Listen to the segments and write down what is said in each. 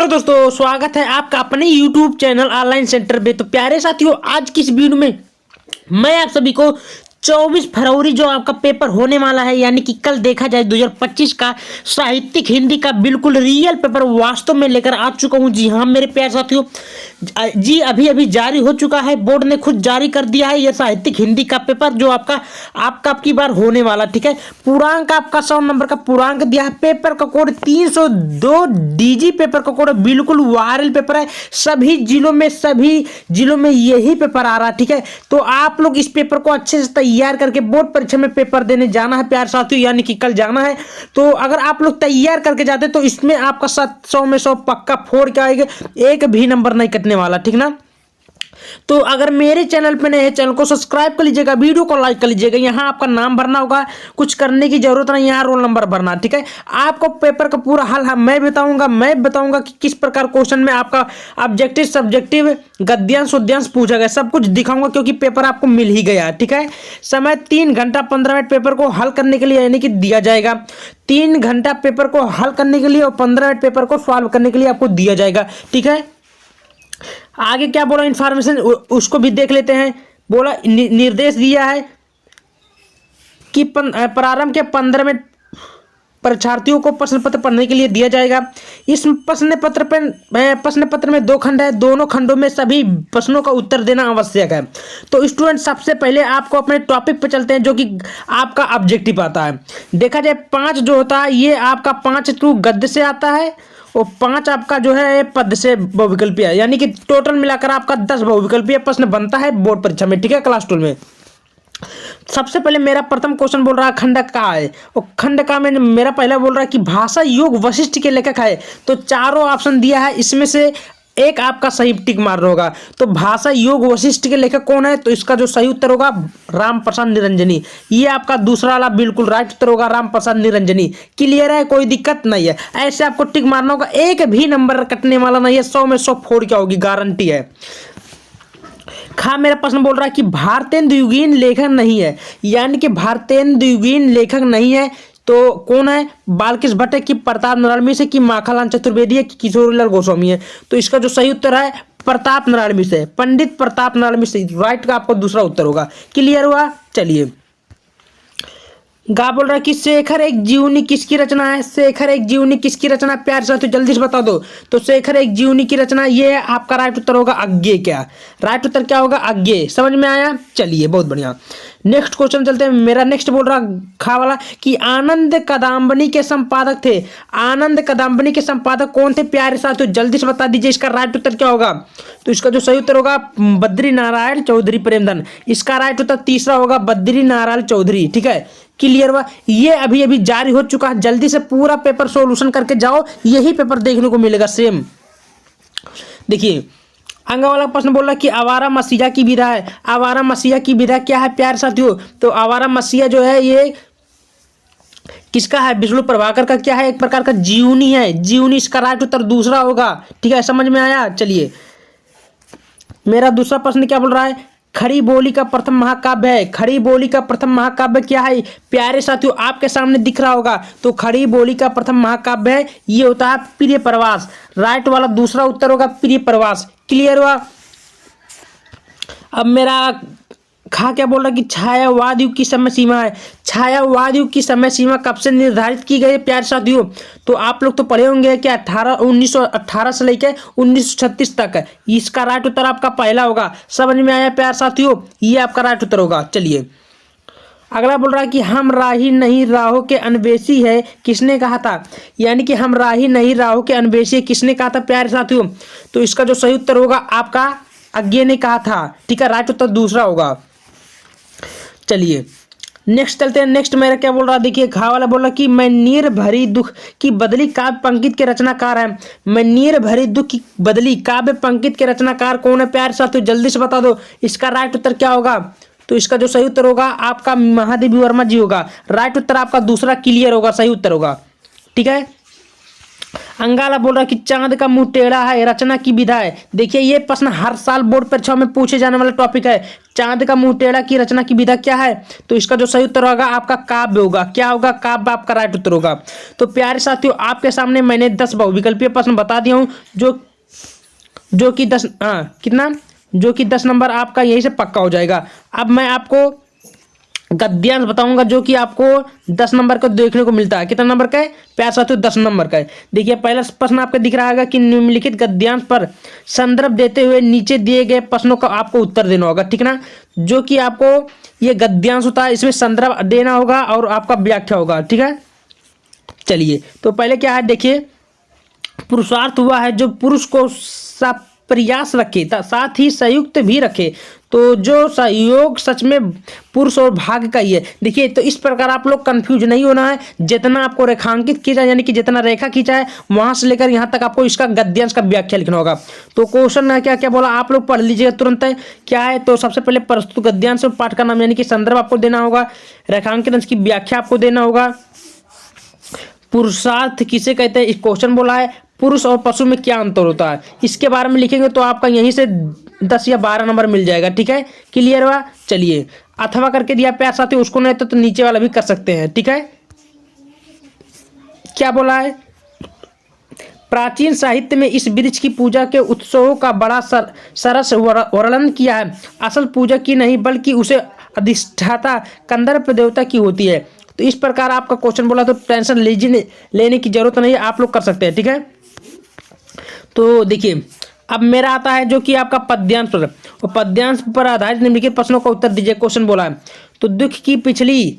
Hello दोस्तों, स्वागत है आपका अपने YouTube चैनल ऑनलाइन सेंटर पे। तो प्यारे साथियों, आज की इस वीडियो में मैं आप सभी को 24 फरवरी जो आपका पेपर होने वाला है, यानी कि कल देखा जाए 2025 का साहित्यिक हिंदी का बिल्कुल रियल पेपर वास्तव में लेकर आ चुका हूं। जी हाँ मेरे प्यारे साथियों, जी अभी अभी जारी हो चुका है। बोर्ड ने खुद जारी कर दिया है यह साहित्यिक हिंदी का पेपर जो आपका आपकी बार होने वाला। ठीक है, पूर्णांक आपका 100 नंबर का पूर्णांक दिया है। पेपर का कोड 302 डीजी पेपर का कोड बिल्कुल वायरल पेपर है। सभी जिलों में यही पेपर आ रहा है। ठीक है, तो आप लोग इस पेपर को अच्छे से तैयार करके बोर्ड परीक्षा में पेपर देने जाना है प्यारे साथियों, यानी कि कल जाना है। तो अगर आप लोग तैयार करके जाते तो इसमें आपका 100 में 100 पक्का फोड़ के आएगा, एक भी नंबर नहीं कटने वाला। ठीक ना, तो अगर मेरे चैनल पे नए हैं, चैनल को सब्सक्राइब कर लीजिएगा, वीडियो को लाइक कर लीजिएगा। यहाँ आपका नाम भरना होगा, कुछ करने की जरूरत नहीं, यहाँ रोल नंबर भरना। ठीक है, आपको पेपर का पूरा हल मैं बताऊंगा कि किस प्रकार क्वेश्चन में आपका ऑब्जेक्टिव सब्जेक्टिव गद्यांश उद्यांश पूछा गया, सब कुछ दिखाऊंगा क्योंकि पेपर आपको मिल ही गया। ठीक है, समय 3 घंटा 15 मिनट पेपर को हल करने के लिए यानी कि दिया जाएगा। 3 घंटा पेपर को हल करने के लिए और 15 मिनट पेपर को सॉल्व करने के लिए आपको दिया जाएगा। ठीक है, आगे क्या बोला इंफॉर्मेशन उसको भी देख लेते हैं। बोला निर्देश दिया है कि प्रारंभ के 15 मिनट परीक्षार्थियों को प्रश्न पत्र पढ़ने के लिए दिया जाएगा। इस प्रश्न पत्र में 2 खंड है, दोनों खंडों में सभी प्रश्नों का उत्तर देना आवश्यक है। तो स्टूडेंट सबसे पहले आपको अपने टॉपिक पे चलते हैं जो कि आपका ऑब्जेक्टिव आता है। देखा जाए 5 जो होता है ये आपका 5 टू गद्य से आता है और 5 आपका जो है पद से बहुविकल्पीय है, यानी कि टोटल मिलाकर आपका 10 बहुविकल्पीय प्रश्न बनता है बोर्ड परीक्षा में। ठीक है, क्लास 12 में। सबसे पहले मेरा प्रथम क्वेश्चन बोल रहा है खंड का है, और खंड का में मेरा पहला बोल रहा है कि भाषा योग वशिष्ठ के लेखक है। तो चारों ऑप्शन दिया है, इसमें से एक आपका सही टिक मार होगा। तो भाषा योग वशिष्ठ के लेखक कौन है, तो इसका जो सही उत्तर होगा राम प्रसाद निरंजनी। ये आपका दूसरा वाला बिल्कुल राइट उत्तर होगा, राम प्रसाद निरंजनी। क्लियर है, कोई दिक्कत नहीं है। ऐसे आपको टिक मारना होगा, एक भी नंबर कटने वाला नहीं है, 100 में 100 फोड़ क्या होगी, गारंटी है। खा मेरा प्रश्न बोल रहा है कि भारतेंदु युगीन लेखक नहीं है, यानी कि भारतेंदु युगीन लेखक नहीं है तो कौन है, बालकृष्ण भट्ट है कि प्रताप नारायण मिश्र है कि माखनलाल चतुर्वेदी है कि किशोरीलाल गोस्वामी है। तो इसका जो सही उत्तर है प्रताप नारायण मिश्र है, पंडित प्रताप नारायण मिश्र राइट का आपको दूसरा उत्तर होगा। क्लियर हुआ, चलिए। गा बोल रहा है कि शेखर एक जीवनी किसकी रचना है, शेखर एक जीवनी किसकी रचना, प्यार से तो जल्दी से बता दो। तो शेखर एक जीवनी की रचना ये है, आपका राइट उत्तर होगा अज्ञेय। क्या राइट उत्तर क्या होगा, अज्ञेय। समझ में आया, चलिए बहुत बढ़िया। नेक्स्ट क्वेश्चन चलते हैं। मेरा नेक्स्ट बोल रहा खा वाला कि आनंद कदम्बनी के संपादक थे, आनंद कदम्बनी के संपादक कौन थे, प्यारे साथियों तो जल्दी से बता दीजिए इसका राइट उत्तर क्या होगा। तो इसका जो सही उत्तर होगा बद्री नारायण चौधरी प्रेमधन। इसका राइट उत्तर तीसरा होगा बद्री नारायण चौधरी। ठीक है, क्लियर हुआ। ये अभी अभी जारी हो चुका है, जल्दी से पूरा पेपर सॉल्यूशन करके जाओ, यही पेपर देखने को मिलेगा सेम। देखिए आगे वाला प्रश्न बोल रहा है कि आवारा मसीहा की विधा है, आवारा मसीहा की विधा क्या है प्यारे साथियों। तो आवारा मसीहा जो है ये किसका है, विष्णु प्रभाकर का क्या है, एक प्रकार का जीवनी है, जीवनी। इसका राइट उत्तर दूसरा होगा। ठीक है, समझ में आया, चलिए। मेरा दूसरा प्रश्न क्या बोल रहा है, खड़ी बोली का प्रथम महाकाव्य है, खड़ी बोली का प्रथम महाकाव्य क्या है, प्यारे साथियों आपके सामने दिख रहा होगा। तो खड़ी बोली का प्रथम महाकाव्य है, ये होता है प्रिय प्रवास। राइट वाला दूसरा उत्तर होगा प्रिय प्रवास। क्लियर हुआ। अब मेरा खा क्या बोल रहा है कि छायावाद युग की समय सीमा है, छायावाद युग की समय सीमा कब से निर्धारित की गई है प्यारे साथियों। तो आप लोग तो पढ़े होंगे कि 1918 से लेकर 1936 तक है। इसका राइट उत्तर आपका पहला होगा। समझ में आया प्यारे साथियों, ये आपका राइट उत्तर होगा। चलिए अगला बोल रहा है कि हम राही नहीं राहों के अन्वेषी है, किसने कहा था, यानी कि हम राही नहीं राहों के अन्वेषी किसने कहा था प्यारे साथियों। तो इसका जो सही उत्तर होगा आपका अज्ञेय ने कहा था। ठीक है, राइट उत्तर दूसरा होगा। चलिए नेक्स्ट चलते हैं। नेक्स्ट मेरा क्या बोल रहा है, देखिए घा वाला बोल रहा कि मैं नीर भरी दुख की बदली काव्य पंक्ति के रचनाकार है। मैं नीर भरी दुख की बदली काव्य पंक्ति के रचनाकार कौन है प्यारे साथियों, जल्दी से बता दो। इसका राइट उत्तर क्या होगा। तो इसका जो सही उत्तर होगा आपका महादेवी वर्मा जी होगा। राइट उत्तर आपका दूसरा क्लियर होगा, सही उत्तर होगा। ठीक है, अंगाला बोल रहा है कि चांद का मुंह टेढ़ा है, रचना की विधा है। देखिए ये प्रश्न हर साल बोर्ड परीक्षाओं में पूछे जाने वाला टॉपिक है। चांद का मुंह टेढ़ा की रचना की विधा क्या है? तो इसका जो सही उत्तर होगा आपका काव्य होगा। क्या होगा? काव्य आपका राइट उत्तर होगा। तो प्यारे साथियों, आपके सामने मैंने 10 बहुविकल्पीय प्रश्न बता दिया हूँ, जो कि 10 कितना, जो कि 10 नंबर आपका यहीं से पक्का हो जाएगा। अब मैं आपको गद्यांश बताऊंगा जो कि आपको 10 नंबर का देखने को मिलता है। कितना नंबर का है प्यारे साथियों? 10 नंबर का है। देखिए पहला प्रश्न आपको दिख रहा होगा कि निम्नलिखित गद्यांश पर संदर्भ देते हुए नीचे दिए गए प्रश्नों का आपको उत्तर देना होगा, ठीक ना। जो कि आपको ये गद्यांश होता है, इसमें संदर्भ देना होगा और आपका व्याख्या होगा, ठीक है। चलिए तो पहले क्या है, देखिए पुरुषार्थ हुआ है जो पुरुष को प्रयास रखे साथ ही संयुक्त भी रखे, तो जो सहयोग सच में पुरुष और भाग्य का ही है। देखिए तो इस प्रकार आप लोग कंफ्यूज नहीं होना है। जितना आपको रेखांकित किया जाए, यानी कि जितना रेखा खींचा है वहां से लेकर यहाँ तक आपको इसका गद्यांश का व्याख्या लिखना होगा। तो क्वेश्चन क्या क्या बोला आप लोग पढ़ लीजिएगा तुरंत है क्या है। तो सबसे पहले प्रस्तुत गद्यांश पाठ का नाम यानी कि संदर्भ आपको देना होगा, रेखांकन की व्याख्या आपको देना होगा, पुरुषार्थ किसे कहते हैं इस क्वेश्चन बोला है, पुरुष और पशु में क्या अंतर होता है इसके बारे में लिखेंगे तो आपका यहीं से 10 या 12 नंबर मिल जाएगा, ठीक है। क्लियर हुआ? चलिए अथवा करके दिया प्यार साथियों, उसको नहीं तो नीचे वाला भी कर सकते हैं, ठीक है। क्या बोला है, प्राचीन साहित्य में इस वृक्ष की पूजा के उत्सवों का बड़ा सरस वर्णन किया है। असल पूजा की नहीं बल्कि उसे अधिष्ठाता कंदर्प देवता की होती है। तो इस प्रकार आपका क्वेश्चन बोला, तो टेंशन लेने की जरूरत नहीं है, आप लोग कर सकते हैं, ठीक है। तो देखिए अब मेरा आता है जो कि आपका पद्यांश पर, और पद्यांश पर आधारित निम्नलिखित प्रश्नों का उत्तर दीजिए। क्वेश्चन बोला है तो दुख की पिछली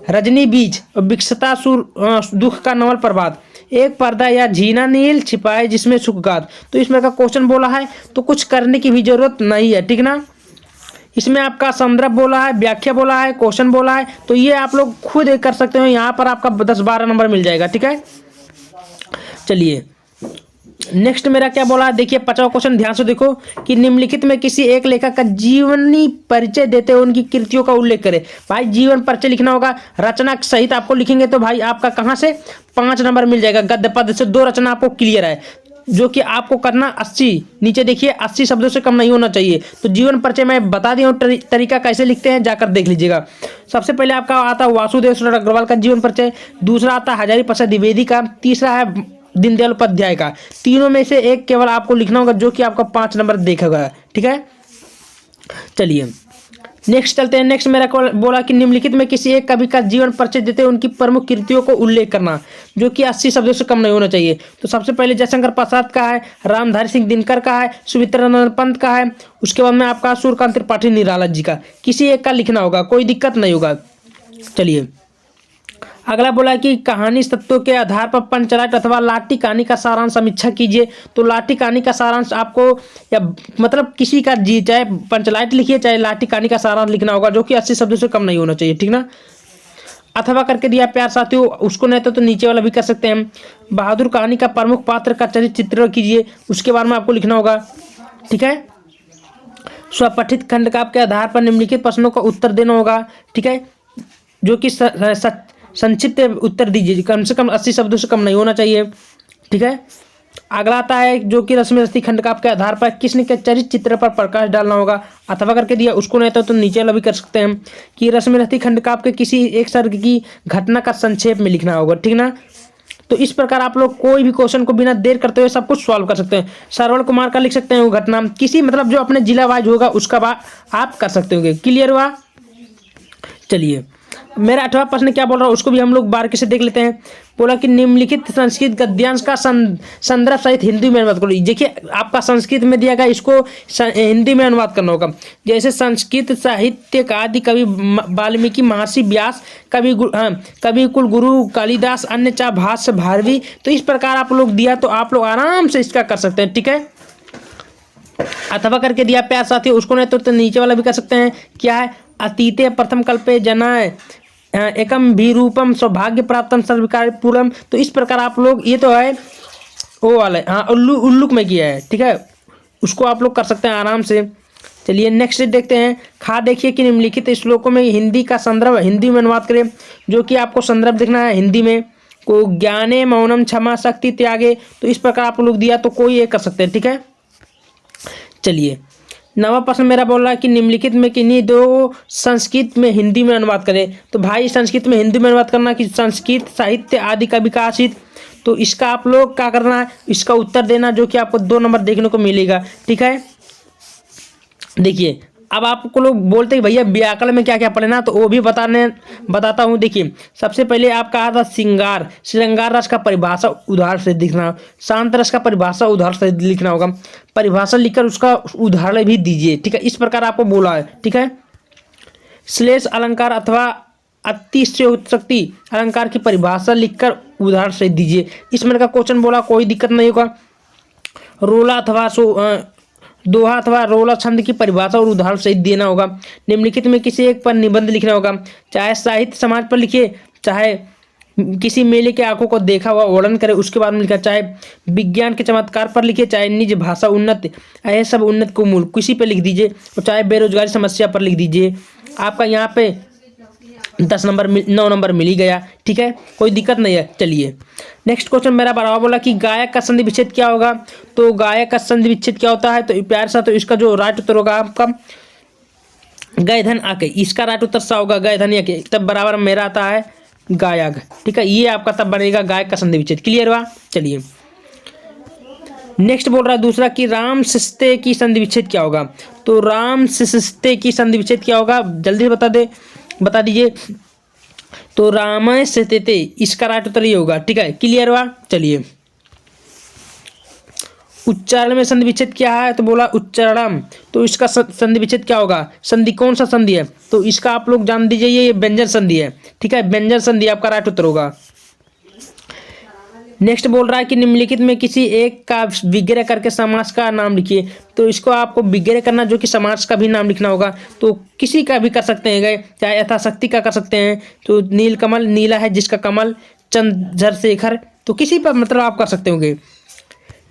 रजनी बीज और विकसता दुख का नवल प्रभात, एक पर्दा या झीना नील छिपाए जिसमें सुखगात। तो इसमें का क्वेश्चन बोला है तो कुछ करने की भी जरूरत नहीं है, ठीक ना। इसमें आपका संदर्भ बोला है, व्याख्या बोला है, क्वेश्चन बोला है, तो ये आप लोग खुद कर सकते हो। यहाँ पर आपका 10-12 नंबर मिल जाएगा, ठीक है। चलिए नेक्स्ट मेरा क्या बोला है, देखिए 50वां क्वेश्चन ध्यान से देखो कि निम्नलिखित में किसी एक लेखक का जीवनी परिचय देते हुए उनकी कृतियों का उल्लेख करें। भाई जीवन परिचय लिखना होगा, रचना सहित आपको लिखेंगे तो भाई आपका कहाँ से 5 नंबर मिल जाएगा। गद्य पद से 2 रचना आपको क्लियर है, जो कि आपको करना 80, नीचे देखिए 80 शब्दों से कम नहीं होना चाहिए। तो जीवन परिचय मैं बता दिया हूँ तरीका कैसे लिखते हैं, जाकर देख लीजिएगा। सबसे पहले आपका आता है वासुदेव सुंदर अग्रवाल का जीवन परिचय, दूसरा आता है हजारी प्रसाद द्विवेदी का, तीसरा है दीनदयाल उपाध्याय का। तीनों में से एक केवल आपको लिखना होगा जो कि आपका 5 नंबर देखेगा, ठीक है। चलिए नेक्स्ट चलते हैं। नेक्स्ट मेरा बोला कि निम्नलिखित में किसी एक कवि का जीवन परिचय देते हुए उनकी प्रमुख कृतियों को उल्लेख करना, जो कि 80 शब्दों से कम नहीं होना चाहिए। तो सबसे पहले जयशंकर प्रसाद का है, रामधारी सिंह दिनकर का है, सुमित्रानंद पंत का है, उसके बाद में आपका सूर्यकांत त्रिपाठी निराला जी का, किसी एक का लिखना होगा, कोई दिक्कत नहीं होगा। चलिए अगला बोला कि कहानी तत्वों के आधार पर पंचलाट अथवा लाठी कहानी का सारांश समीक्षा कीजिए। तो लाठी कहानी का सारांश आपको या मतलब किसी का जी चाहे पंचलाट लिखिए चाहे लाठी कहानी का सारांश लिखना होगा, जो कि 80 शब्दों से कम नहीं होना चाहिए, ठीक ना। अथवा करके दिया प्यार साथियों, उसको नहीं तो नीचे वाला भी कर सकते हैं। बहादुर कहानी का प्रमुख पात्र का चित्र कीजिए, उसके बारे में आपको लिखना होगा, ठीक है। स्वपठित खंडकाव्य के आधार पर निम्नलिखित प्रश्नों का उत्तर देना होगा, ठीक है, जो कि संक्षिप्त उत्तर दीजिए, कम से कम 80 शब्दों से कम नहीं होना चाहिए, ठीक है। अगला आता है जो कि रश्मि रथी खंडकाव्य के आधार पर किसने के चरित्र चित्र पर प्रकाश डालना होगा। अथवा करके दिया, उसको नहीं तो नीचे वाला भी कर सकते हैं कि रश्मि रथी खंडकाव्य के किसी एक सर्ग की घटना का संक्षेप में लिखना होगा, ठीक ना। तो इस प्रकार आप लोग कोई भी क्वेश्चन को बिना देर करते हुए सब कुछ सॉल्व कर सकते हैं। श्रवण कुमार का लिख सकते हैं वो घटना, किसी मतलब जो अपने जिला वाइज होगा उसका आप कर सकते होंगे। क्लियर हुआ? चलिए मेरा 8वां प्रश्न क्या बोल रहा है उसको भी हम लोग बारीकी से देख लेते हैं। बोला कि निम्नलिखित संस्कृत गद्यांश का संदर्भ सहित हिंदी में अनुवाद करो। देखिए आपका संस्कृत में दिया गया, इसको हिंदी में अनुवाद करना होगा। जैसे संस्कृत साहित्य का आदि कवि वाल्मीकि, महर्षि व्यास, कवि कुल गुरु कालिदास, अन्य चा भाष्य भारवी। तो इस प्रकार आप लोग दिया तो आप लोग आराम से इसका कर सकते हैं, ठीक है। अथवा करके दिया प्यार साथियों, उसको नहीं तो नीचे वाला भी कर सकते हैं। क्या है, अतीते प्रथम कल्पे जनाय एकम भी रूपम सौभाग्य प्राप्तम सर्वकार पूरम। तो इस प्रकार आप लोग, ये तो है वो वाला, हाँ उल्लुक में किया है, ठीक है, उसको आप लोग कर सकते हैं आराम से। चलिए नेक्स्ट देखते हैं। देखिए कि निम्नलिखित श्लोकों में हिंदी का संदर्भ हिंदी में अनुवाद करें, जो कि आपको संदर्भ देखना है हिंदी में, को ज्ञाने मौनम क्षमा शक्ति त्यागे, तो इस प्रकार आप लोग दिया तो कोई एक कर सकते हैं। ठीक है, चलिए नवा प्रश्न मेरा बोल रहा है कि निम्नलिखित में किन्हीं दो संस्कृत में हिंदी में अनुवाद करें। तो भाई संस्कृत में हिंदी में अनुवाद करना कि संस्कृत साहित्य आदि का विकासित, तो इसका आप लोग क्या करना है, इसका उत्तर देना, जो कि आपको 2 नंबर देखने को मिलेगा। ठीक है, देखिए अब आपको लोग बोलते हैं भैया व्याकरण में क्या क्या पढ़ना, तो वो भी बताता हूँ। देखिए सबसे पहले आप कहा था श्रृंगार, श्रृंगार रस का परिभाषा उदाहरण से लिखना, शांत रस का परिभाषा उदाहरण से लिखना होगा, परिभाषा लिखकर उसका उदाहरण भी दीजिए। ठीक है, इस प्रकार आपको बोला है। ठीक है, श्लेष अलंकार अथवा अतिशयोक्ति अलंकार की परिभाषा लिखकर उदाहरण से दीजिए। इस मेरे का क्वेश्चन बोला, कोई दिक्कत नहीं होगा। रोला अथवा दोहा अथवा रोला छंद की परिभाषा और उदाहरण सहित देना होगा। निम्नलिखित में किसी एक पर निबंध लिखना होगा, चाहे साहित्य समाज पर लिखिए, चाहे किसी मेले के आंखों को देखा हुआ वर्णन करे उसके बाद में लिखा, चाहे विज्ञान के चमत्कार पर लिखिए, चाहे निज भाषा उन्नत, यह सब उन्नत को मूल किसी पर लिख दीजिए, और चाहे बेरोजगारी समस्या पर लिख दीजिए। आपका यहाँ पे 9 नंबर मिल ही गया। ठीक है, कोई दिक्कत नहीं है। चलिए नेक्स्ट क्वेश्चन मेरा बराबर बोला कि गायक का संधि विच्छेद क्या होगा। तो गायक का संधि विच्छेद क्या होता है, तो प्यार सा, तो इसका जो राइट उत्तर होगा आपका गय धन आके, इसका राइट उत्तर सा होगा गय धन आके, तब बराबर मेरा आता है गायक। ठीक है, ये आपका तब बनेगा गायक का संधि विच्छेद। क्लियर हुआ। चलिए नेक्स्ट बोल रहा है दूसरा कि राम सिस्ते की संधि विच्छेद क्या होगा। तो राम सिस्ते की संधि विच्छेद क्या होगा, जल्दी बता दीजिए। तो राम सिस्ते, इसका राइट उत्तर ये होगा। ठीक है, क्लियर हुआ। चलिए उच्चारण में संधि विच्छेद क्या है, तो बोला उच्चारण, तो इसका संधि विच्छेद क्या होगा, संधि कौन सा संधि है, तो इसका आप लोग जान दीजिए ये व्यंजन संधि है। ठीक है, व्यंजन संधि आपका राइट उत्तर होगा। नेक्स्ट बोल रहा है कि निम्नलिखित में किसी एक का विग्रह करके समास का नाम लिखिए। तो इसको आपको विग्रह करना, जो कि समास का भी नाम लिखना होगा। तो किसी का भी कर सकते हैं गए, चाहे यथाशक्ति का कर सकते हैं। तो नीलकमल, नीला है जिसका कमल, चंद्रशेखर, तो किसी पर मतलब आप कर सकते होंगे।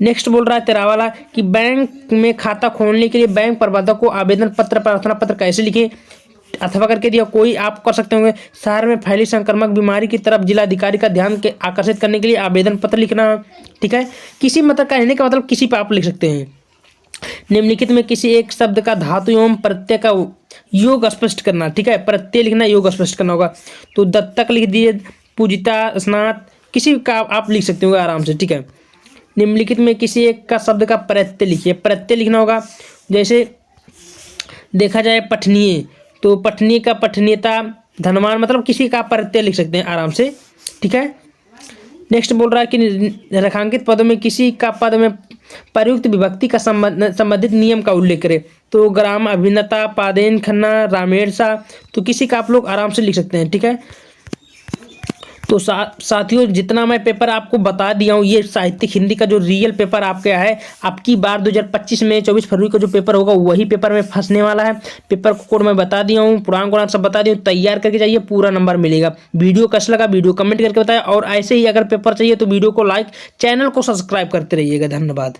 नेक्स्ट बोल रहा है 13 वाला कि बैंक में खाता खोलने के लिए बैंक प्रबंधक को आवेदन पत्र प्रार्थना पत्र कैसे लिखें, अथवा करके दिया, कोई आप कर सकते होंगे। शहर में फैली संक्रामक बीमारी की तरफ जिलाधिकारी का ध्यान के आकर्षित करने के लिए आवेदन पत्र लिखना। ठीक है, किसी मतलब कहने का मतलब किसी पर आप लिख सकते हैं। निम्नलिखित में किसी एक शब्द का धातु एवं प्रत्यय का योग स्पष्ट करना। ठीक है, प्रत्यय लिखना, योग स्पष्ट करना होगा। तो दत्तक लिख दिए, पूजिता, स्नात, किसी का आप लिख सकते होंगे आराम से। ठीक है, निम्नलिखित में किसी एक का शब्द का प्रत्यय लिखिए, प्रत्यय लिखना होगा। जैसे देखा जाए पठनीय, तो पठनीय का पठनीयता, धनवान, मतलब किसी का प्रत्यय लिख सकते हैं आराम से। ठीक है, नेक्स्ट बोल रहा है कि रेखांकित पदों में किसी का पद में प्रयुक्त विभक्ति का संबंधित नियम का उल्लेख करें। तो ग्राम, अभिनेता, पादेन, खन्ना, रामेण सा, तो किसी का आप लोग आराम से लिख सकते हैं। ठीक है, तो साथियों जितना मैं पेपर आपको बता दिया हूँ, ये साहित्यिक हिंदी का जो रियल पेपर आपका है, आपकी बार 2025 में 24 फरवरी को जो पेपर होगा वही पेपर में फंसने वाला है। पेपर को कोड मैं बता दिया हूँ, पुराण सब बता दिया हूँ, तैयार करके जाइए, पूरा नंबर मिलेगा। वीडियो कैसा लगा वीडियो कमेंट करके बताएं, और ऐसे ही अगर पेपर चाहिए तो वीडियो को लाइक, चैनल को सब्सक्राइब करते रहिएगा। धन्यवाद।